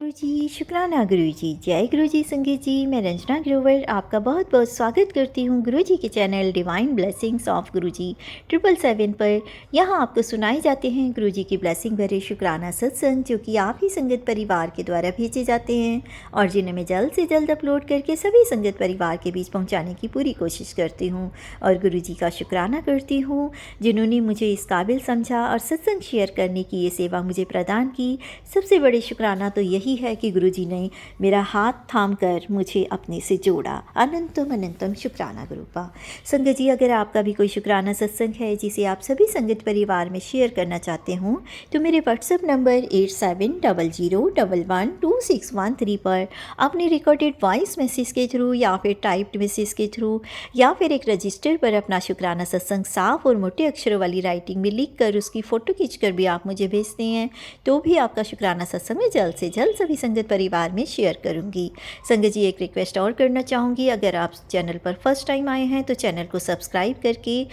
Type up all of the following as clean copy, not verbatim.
गुरुजी, शुक्राना गुरुजी। जय गुरुजी संगीत जी। मैं रंजना ग्रोवर आपका बहुत बहुत स्वागत करती हूँ गुरुजी के चैनल डिवाइन ब्लेसिंग्स ऑफ गुरुजी 777 पर। यहाँ आपको सुनाए जाते हैं गुरुजी की ब्लेसिंग भरे शुक्राना सत्संग, जो कि आप ही संगत परिवार के द्वारा भेजे जाते हैं और जिन्हें मैं जल्द से जल्द अपलोड करके सभी संगत परिवार के बीच पहुँचाने की पूरी कोशिश करती हूँ। और गुरुजी का शुक्राना करती हूँ जिन्होंने मुझे इस काबिल समझा और सत्संग शेयर करने की ये सेवा मुझे प्रदान की। सबसे बड़े शुक्राना तो यही है कि गुरुजी ने मेरा हाथ थामकर मुझे अपने से जोड़ा। अनंतम अनंतम शुक्राना गुरुपा। संगत जी, अगर आपका भी कोई शुक्राना सत्संग है जिसे आप सभी संगत परिवार में शेयर करना चाहते हों तो मेरे व्हाट्सएप नंबर 8700112613 पर अपने रिकॉर्डेड वॉइस मैसेज के थ्रू या फिर टाइप्ड मैसेज के थ्रू या फिर एक रजिस्टर पर अपना शुक्राना सत्संग साफ और मोटे अक्षरों वाली राइटिंग में लिख कर उसकी फ़ोटो खींचकर भी आप मुझे भेजते हैं तो भी आपका शुक्राना सत्संग में जल्द से जल्द सभी संगत परिवार में शेयर करूंगी। संगत जी, एक रिक्वेस्ट और करना चाहूँगी, अगर आप चैनल पर फर्स्ट टाइम आए हैं तो चैनल को सब्सक्राइब करके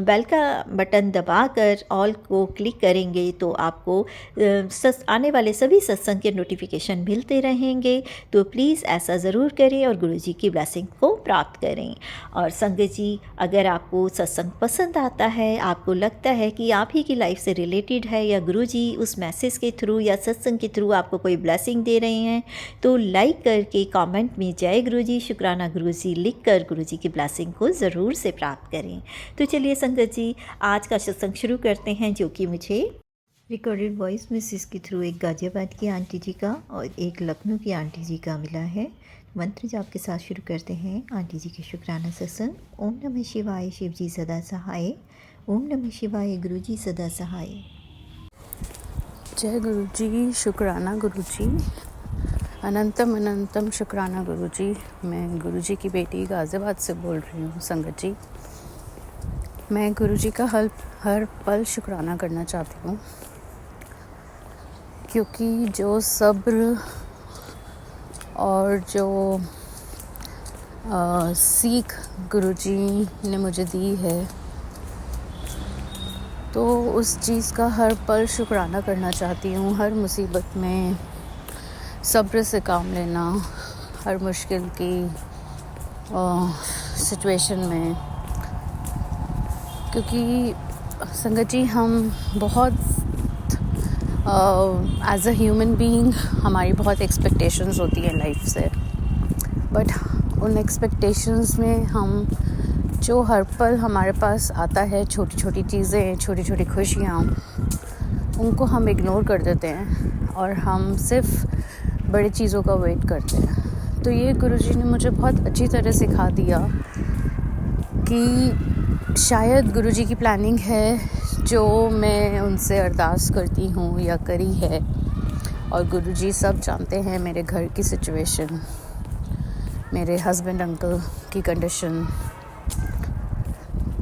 बेल का बटन दबाकर ऑल को क्लिक करेंगे तो आपको आने वाले सभी सत्संग के नोटिफिकेशन मिलते रहेंगे। तो प्लीज़ ऐसा ज़रूर करें और गुरुजी की ब्लेसिंग को प्राप्त करें। और संगत जी, अगर आपको सत्संग पसंद आता है, आपको लगता है कि आप ही की लाइफ से रिलेटेड है या गुरुजी उस मैसेज के थ्रू या सत्संग के थ्रू आपको कोई ब्लेसिंग दे रहे हैं तो लाइक करके कमेंट में जय गुरुजी, शुक्राना गुरुजी लिखकर गुरुजी की ब्लेसिंग को ज़रूर से प्राप्त करें। तो चलिए संगत जी, आज का सत्संग शुरू करते हैं, जो कि मुझे रिकॉर्डेड वॉइस मैसेज के थ्रू एक गाजियाबाद की आंटी जी का और एक लखनऊ की आंटी जी का मिला है। मंत्र जाप के साथ शुरू करते हैं आंटी जी के शुक्राना सत्संग। ओम नमः शिवाय, शिव जी सदा सहाय। ओम नमः शिवाय, गुरुजी सदा सहाय। जय गुरुजी, शुक्राना गुरुजी, अनंतम अनंतम शुक्राना गुरुजी। मैं गुरुजी की बेटी गाज़ियाबाद से बोल रही हूँ। संगत जी, मैं गुरुजी का हर पल शुक्राना करना चाहती हूँ, क्योंकि जो सब्र और जो सीख गुरुजी ने मुझे दी है, तो उस चीज़ का हर पल शुक्राना करना चाहती हूँ। हर मुसीबत में सब्र से काम लेना, हर मुश्किल की सिचुएशन में, क्योंकि संगत जी हम बहुत एज अ ह्यूमन बीइंग हमारी बहुत एक्सपेक्टेशंस होती हैं लाइफ से, बट उन एक्सपेक्टेशंस में हम जो हर पल हमारे पास आता है, छोटी छोटी चीज़ें, छोटी छोटी खुशियाँ, उनको हम इग्नोर कर देते हैं और हम सिर्फ बड़ी चीज़ों का वेट करते हैं। तो ये गुरुजी ने मुझे बहुत अच्छी तरह सिखा दिया कि शायद गुरुजी की प्लानिंग है जो मैं उनसे अरदास करती हूँ या करी है, और गुरुजी सब जानते हैं मेरे घर की सिचुएशन, मेरे हस्बैंड अंकल की कंडीशन,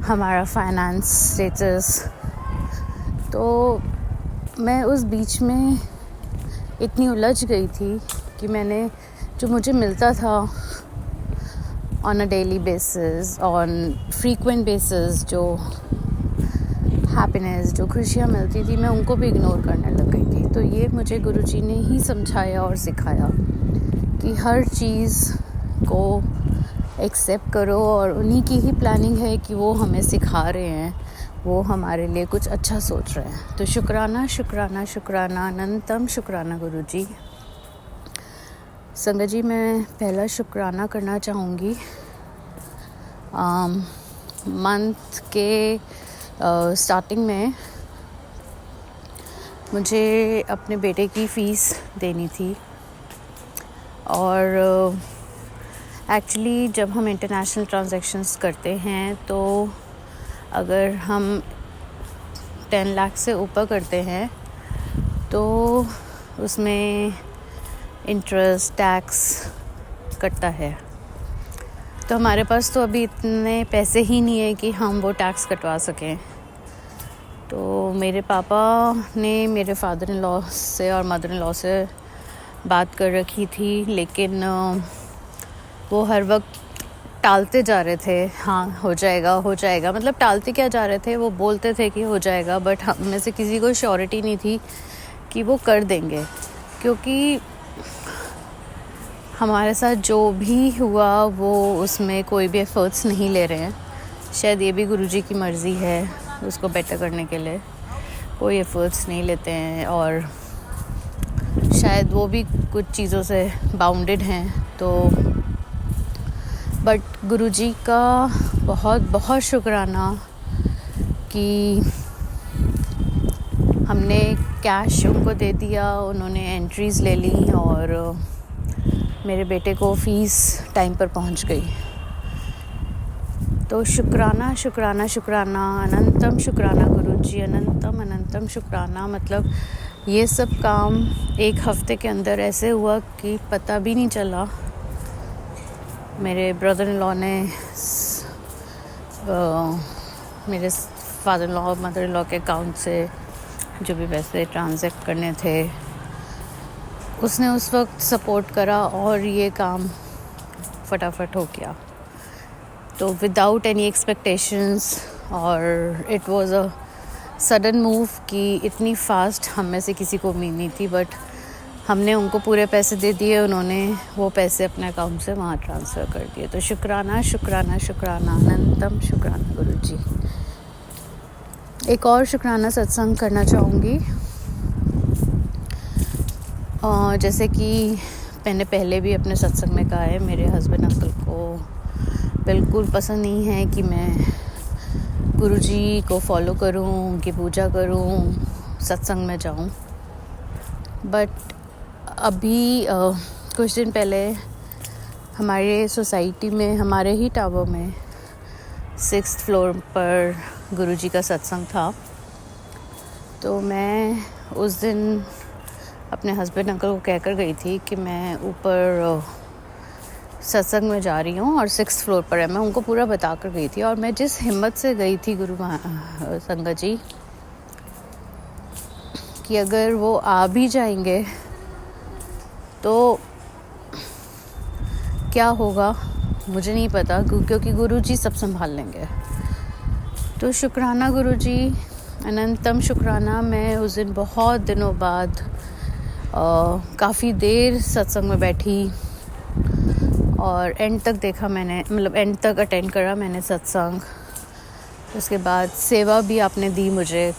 हमारा फाइनेंस स्टेटस। तो मैं उस बीच में इतनी उलझ गई थी कि मैंने जो मुझे मिलता था on a daily basis, on frequent basis, जो हैप्पीनेस, जो खुशियाँ मिलती थी, मैं उनको भी इग्नोर करने लग गई थी। तो ये मुझे गुरुजी ने ही समझाया और सिखाया कि हर चीज़ को एक्सेप्ट करो, और उन्हीं की ही प्लानिंग है कि वो हमें सिखा रहे हैं, वो हमारे लिए कुछ अच्छा सोच रहे हैं। तो शुक्राना शुक्राना शुक्राना, अनंतम शुक्राना गुरुजी। संगत जी, मैं पहला शुक्राना करना चाहूँगी मंथ के स्टार्टिंग में मुझे अपने बेटे की फ़ीस देनी थी, और एक्चुअली जब हम इंटरनेशनल ट्रांजैक्शंस करते हैं तो अगर हम 10 लाख से ऊपर करते हैं तो उसमें इंटरेस्ट टैक्स कटता है। तो हमारे पास तो अभी इतने पैसे ही नहीं है कि हम वो टैक्स कटवा सकें। तो मेरे पापा ने मेरे फादर इन लॉ से और मदर इन लॉ से बात कर रखी थी, लेकिन वो हर वक्त टालते जा रहे थे। हाँ, हो जाएगा हो जाएगा, मतलब टालते क्या जा रहे थे, वो बोलते थे कि हो जाएगा, बट हम में से किसी को श्योरिटी नहीं थी कि वो कर देंगे, क्योंकि हमारे साथ जो भी हुआ वो उसमें कोई भी एफर्ट्स नहीं ले रहे हैं। शायद ये भी गुरुजी की मर्ज़ी है उसको बेटर करने के लिए, कोई एफर्ट्स नहीं लेते हैं और शायद वो भी कुछ चीज़ों से बाउंडेड हैं। तो बट गुरुजी का बहुत बहुत शुक्राना कि हमने कैश उनको दे दिया, उन्होंने एंट्रीज़ ले ली और मेरे बेटे को फ़ीस टाइम पर पहुंच गई। तो शुक्राना शुक्राना शुक्राना, अनंतम शुक्राना गुरुजी, अनंतम अनंतम शुक्राना। मतलब ये सब काम एक हफ्ते के अंदर ऐसे हुआ कि पता भी नहीं चला। मेरे ब्रदर इन लॉ ने मेरे father in law mother in law के अकाउंट से जो भी पैसे ट्रांसैक्ट करने थे उसने उस वक्त सपोर्ट करा और ये काम फटाफट हो गया। तो विदाउट एनी एक्सपेक्टेशंस, और it was a sudden move कि इतनी फास्ट हम में से किसी को उम्मीद नहीं थी। बट हमने उनको पूरे पैसे दे दिए, उन्होंने वो पैसे अपने अकाउंट से वहाँ ट्रांसफ़र कर दिए। तो शुक्राना शुक्राना शुक्राना, अनंतम शुक्राना गुरुजी। एक और शुक्राना सत्संग करना चाहूँगी। जैसे कि मैंने पहले भी अपने सत्संग में कहा है, मेरे हस्बैंड अंकल को बिल्कुल पसंद नहीं है कि मैं गुरुजी को फॉलो करूं, उनकी पूजा करूं, सत्संग में जाऊं। बट अभी कुछ दिन पहले हमारे सोसाइटी में, हमारे ही टावर में 6th फ्लोर पर गुरुजी का सत्संग था। तो मैं उस दिन अपने हस्बैंड अंकल को कहकर गई थी कि मैं ऊपर सत्संग में जा रही हूँ और 6th फ्लोर पर है। मैं उनको पूरा बता कर गई थी और मैं जिस हिम्मत से गई थी गुरु संगत जी कि अगर वो आ भी जाएंगे तो क्या होगा मुझे नहीं पता, क्योंकि गुरुजी सब संभाल लेंगे। तो शुक्राना गुरुजी, अनंतम शुक्राना। मैं उस दिन बहुत दिनों बाद काफ़ी देर सत्संग में बैठी और एंड तक देखा मैंने, मतलब एंड तक अटेंड करा मैंने सत्संग। उसके बाद सेवा भी आपने दी मुझे,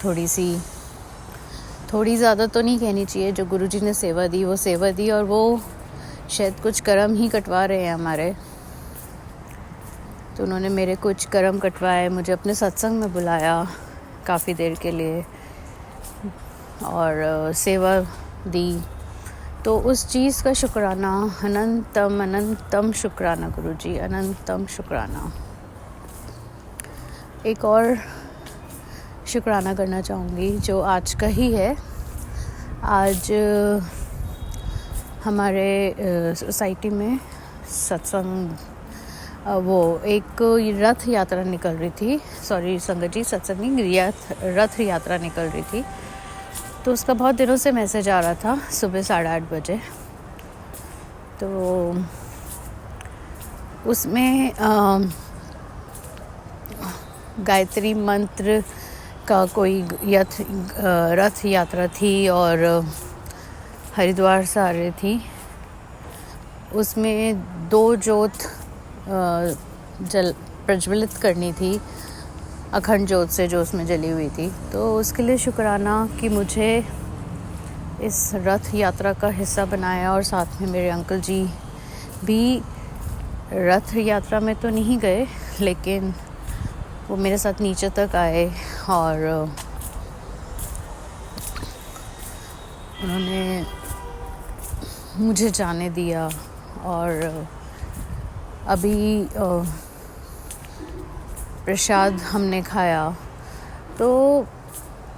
थोड़ी ज़्यादा तो नहीं कहनी चाहिए, जो गुरुजी ने सेवा दी वो सेवा दी। और वो शायद कुछ कर्म ही कटवा रहे हैं हमारे। तो उन्होंने मेरे कुछ कर्म कटवाए, मुझे अपने सत्संग में बुलाया काफ़ी देर के लिए और सेवा दी। तो उस चीज़ का शुक्राना, अनंतम अनंतम शुक्राना गुरुजी, अनंतम शुक्राना। एक और शुक्राना करना चाहूँगी जो आज का ही है। आज हमारे सोसाइटी में सत्संग, वो एक रथ यात्रा निकल रही थी। सॉरी संगत जी, सत्संग नहीं, रथ यात्रा निकल रही थी। तो उसका बहुत दिनों से मैसेज आ रहा था, सुबह 8:30 बजे। तो उसमें गायत्री मंत्र का कोई रथ यात्रा थी और हरिद्वार से आ रही थी। उसमें 2 ज्योत जल प्रज्वलित करनी थी, अखंड ज्योत से जो उसमें जली हुई थी। तो उसके लिए शुक्राना कि मुझे इस रथ यात्रा का हिस्सा बनाया। और साथ में मेरे अंकल जी भी रथ यात्रा में तो नहीं गए, लेकिन वो मेरे साथ नीचे तक आए और उन्होंने मुझे जाने दिया। और अभी प्रसाद हमने खाया। तो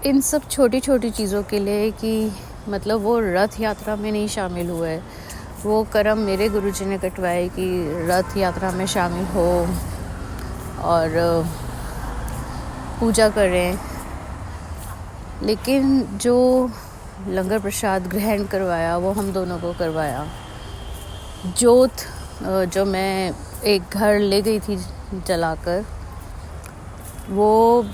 इन सब छोटी छोटी चीज़ों के लिए कि मतलब वो रथ यात्रा में नहीं शामिल हुए, वो कर्म मेरे गुरुजी ने कटवाए कि रथ यात्रा में शामिल हो और पूजा करें। लेकिन जो लंगर प्रसाद ग्रहण करवाया वो हम दोनों को करवाया। जोत जो मैं एक घर ले गई थी जलाकर, वो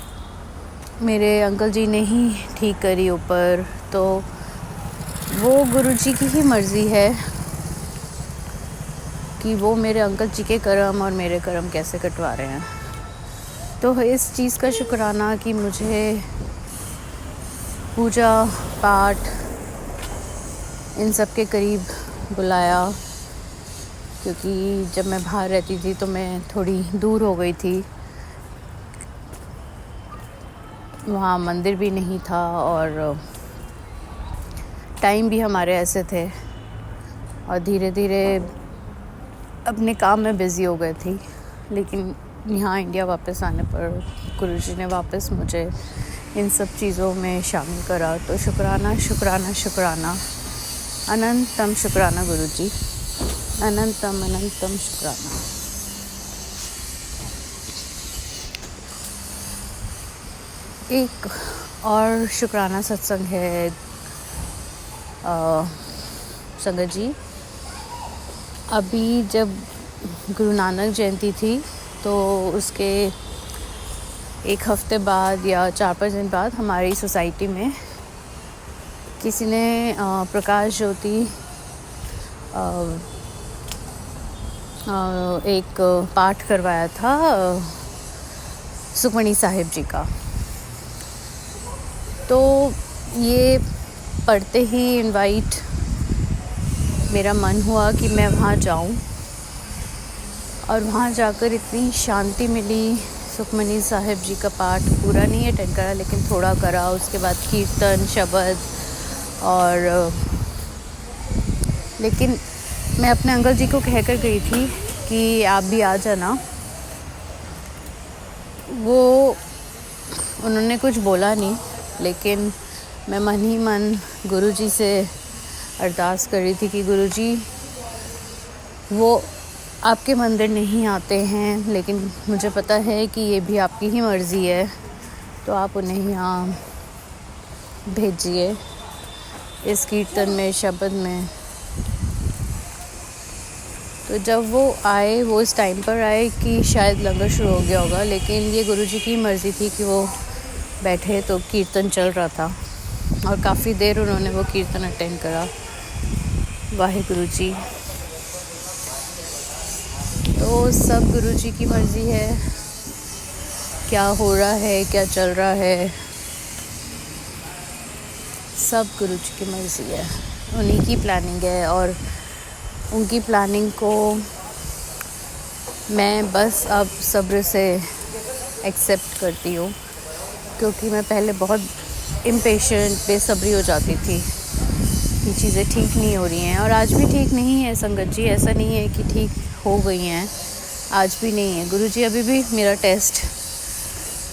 मेरे अंकल जी ने ही ठीक करी ऊपर। तो वो गुरुजी की ही मर्ज़ी है कि वो मेरे अंकल जी के कर्म और मेरे कर्म कैसे कटवा रहे हैं। तो इस चीज़ का शुक्राना कि मुझे पूजा पाठ इन सब के करीब बुलाया, क्योंकि जब मैं बाहर रहती थी तो मैं थोड़ी दूर हो गई थी, वहाँ मंदिर भी नहीं था और टाइम भी हमारे ऐसे थे और धीरे धीरे अपने काम में बिज़ी हो गए थी। लेकिन यहाँ इंडिया वापस आने पर गुरुजी ने वापस मुझे इन सब चीज़ों में शामिल करा। तो शुक्राना शुक्राना शुक्राना, अनंतम शुक्राना गुरुजी, अनंतम अनंतम शुक्राना। एक और शुक्राना सत्संग है संगत जी। अभी जब गुरु नानक जयंती थी तो उसके एक हफ्ते बाद या 4-5 दिन बाद हमारी सोसाइटी में किसी ने प्रकाश ज्योति एक पाठ करवाया था सुखमणी साहिब जी का। तो ये पढ़ते ही इनवाइट मेरा मन हुआ कि मैं वहाँ जाऊँ और वहाँ जाकर इतनी शांति मिली। सुखमनी साहिब जी का पाठ पूरा नहीं अटेंड करा लेकिन थोड़ा करा, उसके बाद कीर्तन शब्द और लेकिन मैं अपने अंकल जी को कह कर गई थी कि आप भी आ जाना। वो उन्होंने कुछ बोला नहीं, लेकिन मैं मन ही मन गुरुजी से अरदास कर रही थी कि गुरुजी वो आपके मंदिर नहीं आते हैं, लेकिन मुझे पता है कि ये भी आपकी ही मर्ज़ी है, तो आप उन्हें यहाँ भेजिए इस कीर्तन में शब्द में। तो जब वो आए, वो इस टाइम पर आए कि शायद लंगर शुरू हो गया होगा, लेकिन ये गुरुजी की मर्ज़ी थी कि वो बैठे तो कीर्तन चल रहा था और काफ़ी देर उन्होंने वो कीर्तन अटेंड करा। वाहिगुरु जी। तो सब गुरुजी की मर्ज़ी है, क्या हो रहा है क्या चल रहा है सब गुरुजी की मर्ज़ी है, उन्हीं की प्लानिंग है और उनकी प्लानिंग को मैं बस अब सब्र से एक्सेप्ट करती हूँ, क्योंकि मैं पहले बहुत इम्पेशेंट बेसब्री हो जाती थी कि चीज़ें ठीक नहीं हो रही हैं। और आज भी ठीक नहीं है संगत जी, ऐसा नहीं है कि ठीक हो गई हैं, आज भी नहीं है। गुरुजी अभी भी मेरा टेस्ट,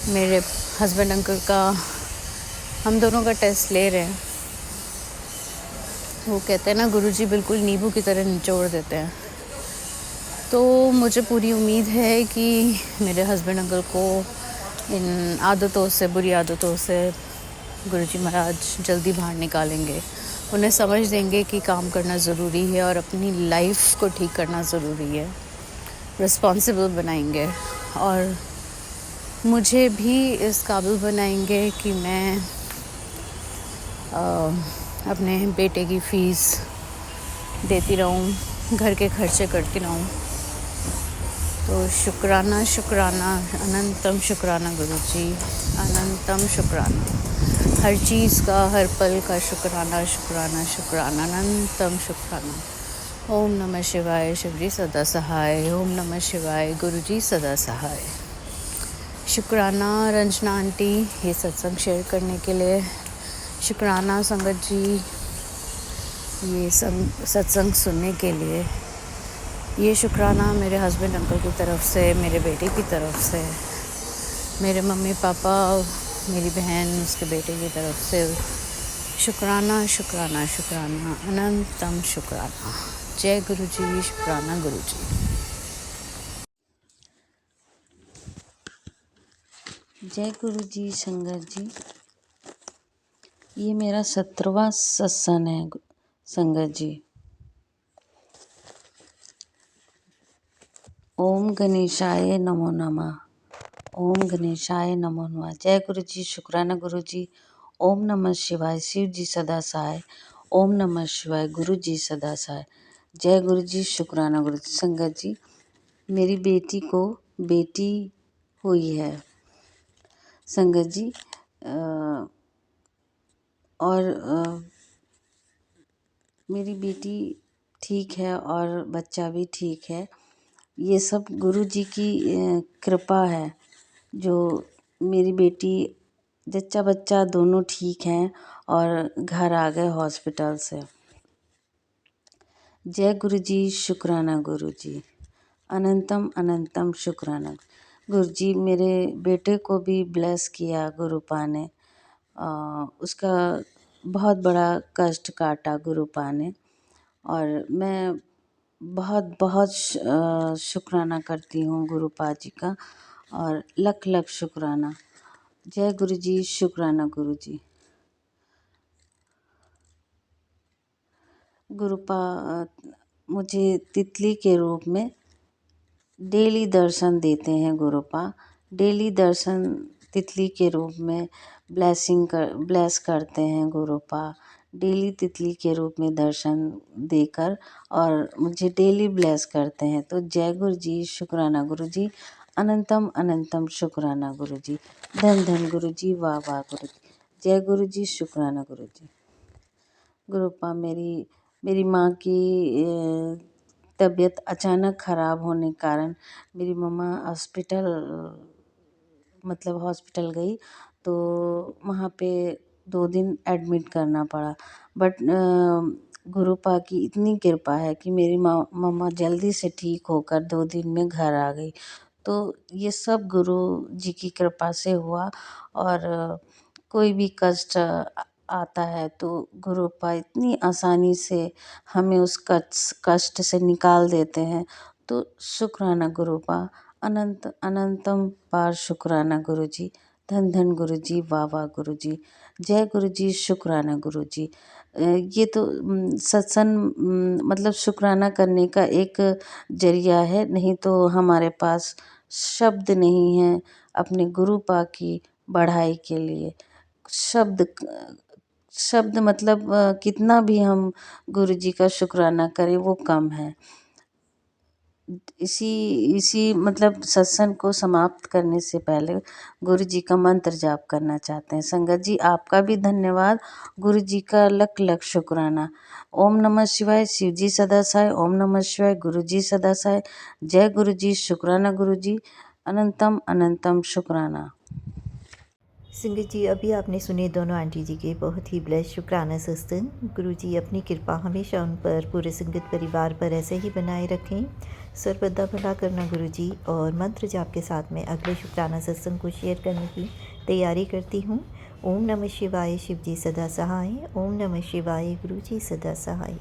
मेरे हस्बैंड अंकल का, हम दोनों का टेस्ट ले रहे हैं। वो कहते हैं ना, गुरुजी बिल्कुल नींबू की तरह निचोड़ देते हैं। तो मुझे पूरी उम्मीद है कि मेरे हस्बैंड अंकल को इन आदतों से, बुरी आदतों से गुरुजी महाराज जल्दी बाहर निकालेंगे, उन्हें समझ देंगे कि काम करना ज़रूरी है और अपनी लाइफ को ठीक करना ज़रूरी है, रिस्पॉन्सिबल बनाएंगे और मुझे भी इस काबिल बनाएंगे कि मैं अपने बेटे की फ़ीस देती रहूं, घर के खर्चे करती रहूं। तो शुक्राना शुक्राना, अनंतम शुक्राना गुरुजी, अनंतम शुक्राना, हर चीज़ का, हर पल का शुक्राना शुक्राना शुक्राना, अनंतम शुक्राना। ओम नमः शिवाय, शिवजी सदा सहाय। ओम नमः शिवाय, गुरुजी सदा सहाय। शुक्राना रंजना आंटी ये सत्संग शेयर करने के लिए, शुक्राना संगत जी ये सत्संग सुनने के लिए, ये शुक्राना मेरे हस्बैंड अंकल की तरफ से, मेरे बेटे की तरफ से, मेरे मम्मी पापा, मेरी बहन, उसके बेटे की तरफ से। शुक्राना शुक्राना शुक्राना, अनंतम शुक्राना। जय गुरुजी, शुक्राना गुरुजी। जय गुरुजी संगत जी। ये मेरा 17वां सत्संग है संगत जी। ओम गणेशाय नमो नमः, ओम गणेशाय नमो नमः। जय गुरुजी, शुक्राना गुरुजी। ओम नमः शिवाय, शिव जी सदा सहाय। ओम नमः शिवाय। गुरु जी सदा सहाय। जय गुरु जी। शुक्राना गुरु जी। संगत जी, मेरी बेटी को बेटी हुई है संगत जी। और मेरी बेटी ठीक है और बच्चा भी ठीक है। ये सब गुरु जी की कृपा है। जो मेरी बेटी जच्चा बच्चा दोनों ठीक हैं और घर आ गए हॉस्पिटल से। जय गुरु जी। शुक्राना गुरु जी। अनंतम अनंतम शुक्राना। गुरु जी, मेरे बेटे को भी ब्लेस किया गुरुपा ने। उसका बहुत बड़ा कष्ट काटा गुरुपा ने और मैं बहुत बहुत शुक्राना करती हूँ गुरुपा जी का और लख लख शुक्राना। जय गुरु जी। शुक्राना गुरु जी। गुरुपा मुझे तितली के रूप में डेली दर्शन देते हैं। गुरुपा डेली दर्शन तितली के रूप में ब्लेस करते हैं। गुरुपा डेली तितली के रूप में दर्शन देकर और मुझे डेली ब्लेस करते हैं। तो जय गुरु जी। शुक्राना गुरु जी। अनंतम अनंतम शुक्राना गुरु जी। धन धन गुरु जी। वाह वाह गुरु जी। जय गुरु जी। शुक्राना गुरु जी। गुरुपा मेरी माँ की तबीयत अचानक ख़राब होने के कारण मेरी मम्मा हॉस्पिटल गई तो वहाँ पे 2 दिन एडमिट करना पड़ा। बट गुरुपा की इतनी कृपा है कि मेरी मम्मा जल्दी से ठीक होकर 2 दिन में घर आ गई। तो ये सब गुरु जी की कृपा से हुआ। और कोई भी कष्ट आता है तो गुरुपा इतनी आसानी से हमें उस कष्ट से निकाल देते हैं। तो शुक्राना गुरुपा। अनंत अनंतम पार शुक्राना गुरु जी। धन धन गुरु जी। वाह वाह गुरु जी। जय गुरु जी। शुक्राना गुरु जी। ये तो सत्संग मतलब शुक्राना करने का एक जरिया है, नहीं तो हमारे पास शब्द नहीं है अपने गुरुपा की बढ़ाई के लिए। शब्द मतलब कितना भी हम गुरु जी का शुक्राना करें वो कम है। इसी मतलब सत्संग को समाप्त करने से पहले गुरु जी का मंत्र जाप करना चाहते हैं। संगत जी, आपका भी धन्यवाद। गुरु जी का लख लख शुक्राना। ओम नमः शिवाय। शिव जी सदा सहाय। ओम नमः शिवाय। गुरु जी सदा सहाय। जय गुरु जी। शुक्राना गुरु जी। अनंतम अनंतम शुक्राना। संगत जी, अभी आपने सुने दोनों आंटी जी के बहुत ही ब्लेस शुक्राना सत्संग। गुरु जी अपनी कृपा हमेशा उन पर, पूरे संगत परिवार पर ऐसे ही बनाए रखें। सर्वदा भला करना गुरु जी। और मंत्र जाप के साथ में अगले शुक्राना सत्संग को शेयर करने की तैयारी करती हूँ। ओम नमः शिवाय। शिव जी सदा सहाय। ओम नमः शिवाय। गुरु जी सदा सहाय।